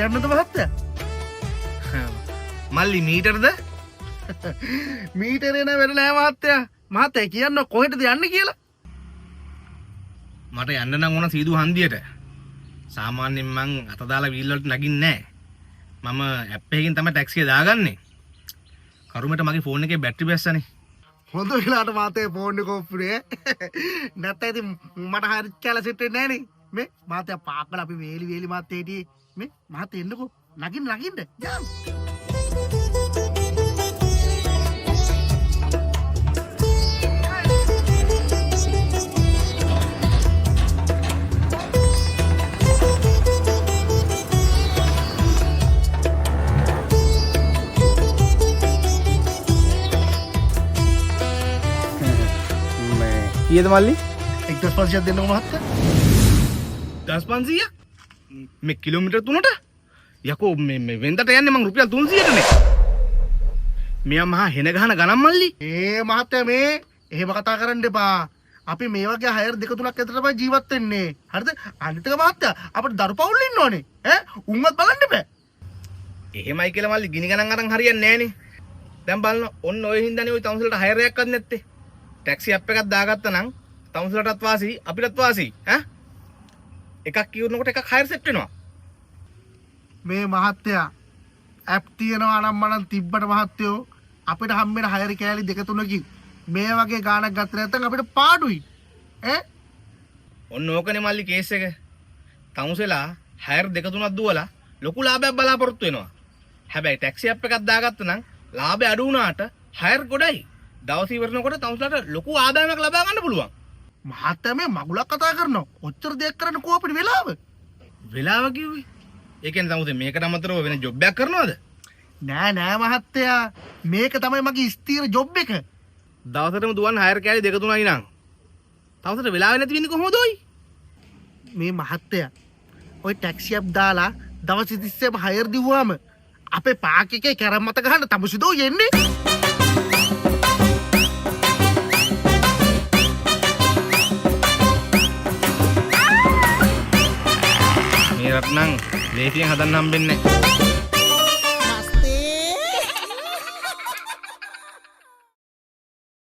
යන්නද මහත්තයා? මල්ලි මීටරද? මීටරේ නෑ වෙන්නේ නෑ මහත්තයා. මහත්තයා කියන්න කොහෙටද යන්නේ කියලා? මට යන්න නම් ඕන සීදු හන්දියට. සාමාන්‍යයෙන් මං අත දාලා වීල් වලට නගින්නේ නෑ. මම ඇප් එකකින් තමයි ටැක්සිය දාගන්නේ. කරුමෙට මගේ ෆෝන් එකේ බැටරි බැස්සනේ. හොඳ වෙලාවට මහත්තයා ෆෝන් එක ඔප්පුනේ. නැත්නම් ඉතින් මට හරියට කියලා සෙට් වෙන්නේ නෑනේ. මේ මහත්තයා පාකල අපි වේලි මහත්තයා හිටියේ. මේ මහත්තයා එන්නකෝ. නගින්න. යන්න. කීයද මල්ලි? 1500ක් දෙන්නකෝ මහත්තයා. 1500? මේ කිලෝමීටර් 3ට? යකෝ මේ වෙන්දට යන්නේ මං රුපියල් 300ටනේ. මෙයා මහා හෙන ගහන ගණන් මල්ලි. මහත්තයා මේ එහෙම කතා කරන්න එපා. අපි මේ වගේ හයර් දෙක තුනක් ඇතුළත තමයි ජීවත් වෙන්නේ. හරිද? අනිත් එක මහත්තයා අපිට දරු පවුල් ඉන්නෝනේ. උන්වත් බලන්න බෑ. එහෙමයි කියලා මල්ලි ගිනි ගණන් අරන් හරියන්නේ නෑනේ. දැන් බලන්න ඔන්න ඔය හින්දානේ ওই තවුසලට හයර් එකක්වත් නැත්තේ. ටැක්සි ඇප් එකක් දාගත්තා නම් තවුසලටත් වාසි අපිටත් වාසි එකක් කියනකොට එකක් හයර් සෙට් වෙනවා. මේ මහත්තයා ඇප් තියනවා නම් මනම් තිබ්බට මහත්තයෝ අපිට හම්බෙන හයර් කෑලි දෙක තුනකින් මේ වගේ ගාණක් ගත්තේ නැත්නම් අපිට පාඩුයි. ඔන්න ඕකනේ මල්ලි කේස් එක. තවුසලා හයර් දෙක තුනක් දුවලා ලොකු ලාභයක් බලාපොරොත්තු වෙනවා. හැබැයි ටැක්සි ඇප් එකක් දාගත්තා නම් ලාභය අඩු වුණාට හයර් ගොඩයි. දවස් ඉවරනකොට තවුසලට ලොකු ආදායමක් ලබා ගන්න පුළුවන්. මහත්තයා මේ මගුලක් කතා කරනවා. ඔච්චර දෙයක් කරන්න කො අපිට වෙලාව? වෙලාව කිව්වේ? ඒ කියන්නේ තමුසේ මේකට අමතරව වෙන ජොබ් එකක් කරනවද? නෑ මහත්තයා. මේක තමයි මගේ ස්ථීර ජොබ් එක. දවසටම දුවන් හයර් කෑලි දෙක තුනයි නං. තවසට වෙලාව නැති වෙන්නේ කොහොමද ඔයි? මේ මහත්තයා ඔය ටැක්සි ඇප් දාලා දවස් 30ෙම හයර් දිව්වාම අපේ පාක් එකේ කැරම් මත ගහන්න තමුසිදෝ යන්නේ. මේ රත්නම් ලේසියෙන් හදන්න හම්බෙන්නේ නැහැ.